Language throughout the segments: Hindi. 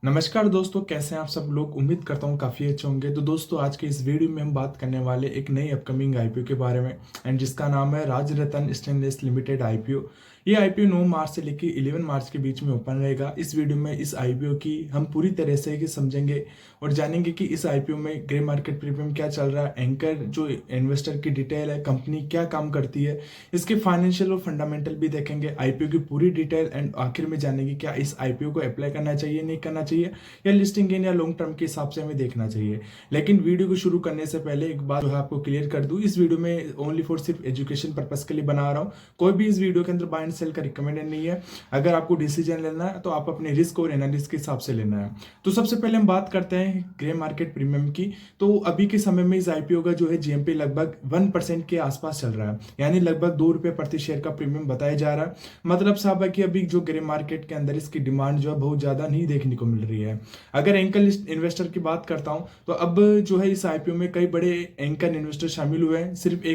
नमस्कार दोस्तों, कैसे हैं आप सब लोग। उम्मीद करता हूँ काफ़ी अच्छे होंगे। तो दोस्तों, आज के इस वीडियो में हम बात करने वाले एक नई अपकमिंग आईपीओ के बारे में, एंड जिसका नाम है राजरतन स्टेनलेस लिमिटेड आईपीओ। ये आईपीओ 9 मार्च से लेकर 11 मार्च के बीच में ओपन रहेगा। इस वीडियो में इस आईपीओ की हम पूरी तरह से समझेंगे और जानेंगे कि इस आईपीओ में ग्रे मार्केट प्रीमियम क्या चल रहा है, एंकर जो इन्वेस्टर की डिटेल है, कंपनी क्या काम करती है, इसके फाइनेंशियल और फंडामेंटल भी देखेंगे, आईपीओ की पूरी डिटेल, एंड आखिर में जानेंगे क्या इस आईपीओ को अप्लाई करना चाहिए, नहीं करना चाहिए, या लिस्टिंग गेन या लॉन्ग टर्म के हिसाब से हमें देखना चाहिए। लेकिन वीडियो को शुरू करने से पहले एक बात जो है आपको क्लियर कर दूं, इस वीडियो में ओनली फॉर सिर्फ एजुकेशन पर्पस के लिए बना रहा हूं। कोई भी इस वीडियो के अंदर बाय एंड सेल का रिकमेंडेड नहीं है। अगर आपको डिसीजन लेना है तो आप अपने रिस्क और एनालिसिस के हिसाब से लेना है। तो सबसे पहले हम बात करते हैं ग्रे मार्केट प्रीमियम की। तो अभी के समय में इस आईपीओ का जो है जीएमपी लगभग 1% के आसपास चल रहा है, यानी लगभग ₹2 प्रति शेयर का प्रीमियम बताया जा रहा है। मतलब साहब है कि अभी जो ग्रे मार्केट के अंदर इसकी डिमांड जो है बहुत ज्यादा नहीं देखने को मिल रही है। अगर एंकर इन्वेस्टर की बात करता हूं तो अब जो है इस आईपीओ में कई बड़े एंकर इन्वेस्टर शामिल हुए हैं। सिर्फ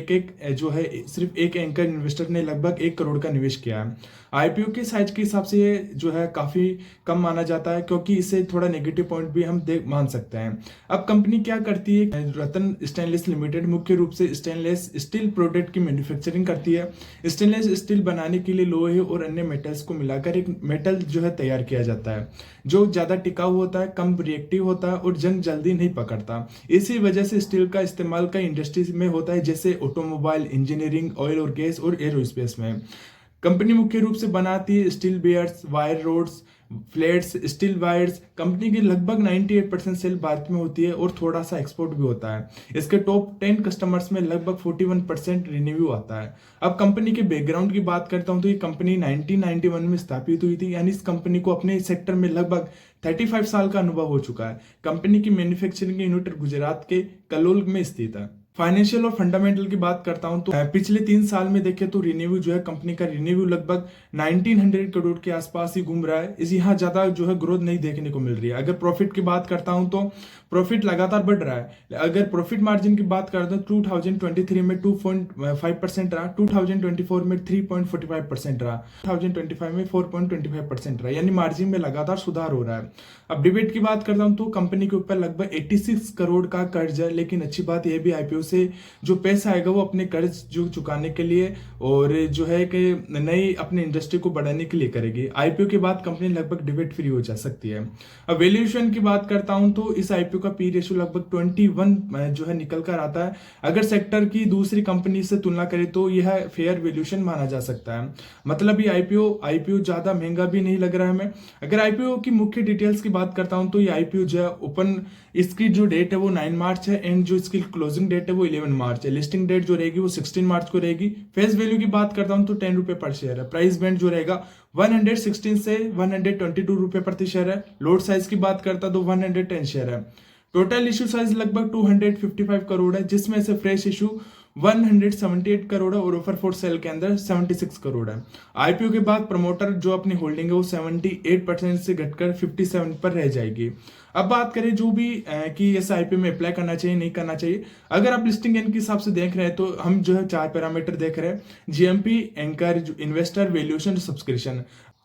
एक एंकर इन्वेस्टर ने लगभग 1 करोड़ का निवेश किया है। आईपीओ के साइज के हिसाब से ये जो है काफी कम माना जाता है, क्योंकि इससे थोड़ा नेगेटिव पॉइंट भी हम देख मान सकते हैं। अब कंपनी क्या करती है, रतन स्टेनलेस लिमिटेड मुख्य रूप से स्टेनलेस स्टील प्रोडक्ट की मैन्युफैक्चरिंग करती है। स्टेनलेस स्टील बनाने के लिए लोहे और अन्य मेटल्स को मिलाकर एक मेटल जो है तैयार किया जाता है, जो ज्यादा टिकाऊ होता है, कम रिएक्टिव होता है और जंग जल्दी नहीं पकड़ता। इसी वजह से स्टील का इस्तेमाल कई इंडस्ट्रीज में होता है, जैसे ऑटोमोबाइल, इंजीनियरिंग, ऑयल और गैस और एरोस्पेस में। कंपनी मुख्य रूप से बनाती है steel bars, wire rods, flats, steel wires. Company की लगभग 98% सेल भारत में होती है और थोड़ा सा एक्सपोर्ट भी होता है। इसके टॉप 10 कस्टमर्स में लगभग 41% रिन्यू आता है। अब कंपनी के बैकग्राउंड की बात करता हूं तो ये कंपनी 1991 में स्थापित हुई थी, यानी इस कंपनी को अपने सेक्टर में लगभग 35 साल का अनुभव हो चुका है। कंपनी की मैन्युफैक्चरिंग यूनिट गुजरात के कलोल में स्थित है। फाइनेंशियल और फंडामेंटल की बात करता हूं तो पिछले 3 साल में देखें तो रिन्यू जो है कंपनी का रिन्यू लगभग 1900 करोड़ के आसपास ही घूम रहा है। इस यहाँ ज्यादा जो है ग्रोथ नहीं देखने को मिल रही है। अगर प्रॉफिट की बात करता हूं तो प्रॉफिट लगातार बढ़ रहा है। अगर प्रॉफिट मार्जिन की बात करते हैं 2023 में 2.5% रहा, 2024 में 3.45% रहा, 2025 में 4.25% रहा, यानी मार्जिन में लगातार सुधार हो रहा है। अब डिबेट की बात करता हूं तो कंपनी के ऊपर लगभग 86 करोड़ का कर्ज है, लेकिन अच्छी बात यह भी आईपीओ से जो पैसा आएगा वो अपने कर्ज जो चुकाने के लिए और जो है कि नई अपनी इंडस्ट्री को बढ़ाने के लिए करेगी। आईपीओ के बाद कंपनी लगभग डिबेट फ्री हो जा सकती है। अब वैल्यूएशन की बात करता हूं तो इस आईपीओ का पी रेशियो लगभग 21 जो है निकल कर आता है। अगर सेक्टर की दूसरी कंपनी से तुलना करें तो यह फेयर वैल्यूएशन माना जा सकता है। मतलब ये आईपीओ ज्यादा महंगा भी नहीं लग रहा है हमें। अगर आईपीओ की मुख्य डिटेल्स की बात करता हूं तो ये आईपीओ जो है ओपन, इसकी जो डेट है वो 9 मार्च है, एंड जो इसकी क्लोजिंग डेट है वो 11 मार्च है। लिस्टिंग डेट जो रहेगी वो 16 मार्च को रहेगी। फेस वैल्यू की बात करता हूं तो ₹10 पर शेयर है। प्राइस बैंड जो रहेगा 116 से ₹122 प्रति शेयर है। लोड साइज की बात करता तो 110 शेयर है। टोटल इश्यू साइज लगभग 255 करोड़ है, जिसमें से फ्रेश इशू 178 करोड़ है और ऑफर फॉर सेल के अंदर 76 करोड़ है। आईपीओ के बाद प्रमोटर जो अपनी होल्डिंग है वो 78% से घटकर 57 पर रह जाएगी। अब बात करें जो भी कि इस आईपीओ में अप्लाई करना चाहिए, नहीं करना चाहिए। अगर आप लिस्टिंग एंड के हिसाब से देख रहे हैं तो हम जो है 4 पैरामीटर देख रहे हैं: GMP, anchor, investor, valuation, subscription.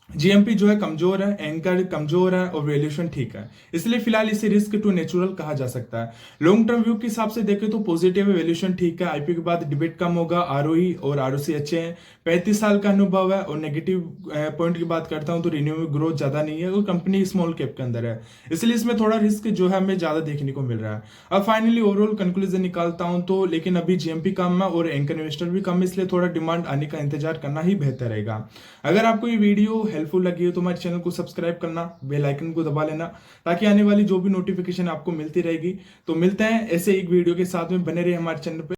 GMP जो है कमजोर है, एंकर कमजोर है और वैल्यूएशन ठीक है, इसलिए फिलहाल इसे रिस्क टू नेचुरल कहा जा सकता है। लॉन्ग टर्म व्यू के हिसाब से देखें तो पॉजिटिव है, वैल्यूएशन ठीक है। आईपीओ के बाद डिबेट कम होगा, आरओई और आरओसी अच्छे हैं, 35 साल का अनुभव है। और नेगेटिव पॉइंट की बात करता हूं तो रिन्यू में ग्रोथ ज्यादा नहीं है और कंपनी स्मॉल कैप के अंदर है, इसलिए इसमें थोड़ा रिस्क जो है हमें ज्यादा देखने को मिल रहा है। अब फाइनली ओवरऑल कंक्लूजन निकालता हूं तो, लेकिन अभी जीएमपी कम है और एंकर इन्वेस्टर भी कम है, इसलिए थोड़ा डिमांड आने का इंतजार करना ही बेहतर रहेगा। अगर आपको ये वीडियो हेल्पफुल लगी हो तो हमारे चैनल को सब्सक्राइब करना, बेल आइकन को दबा लेना, ताकि आने वाली जो भी नोटिफिकेशन आपको मिलती रहेगी। तो मिलते हैं ऐसे एक वीडियो के साथ में, बने रहे हमारे चैनल पे।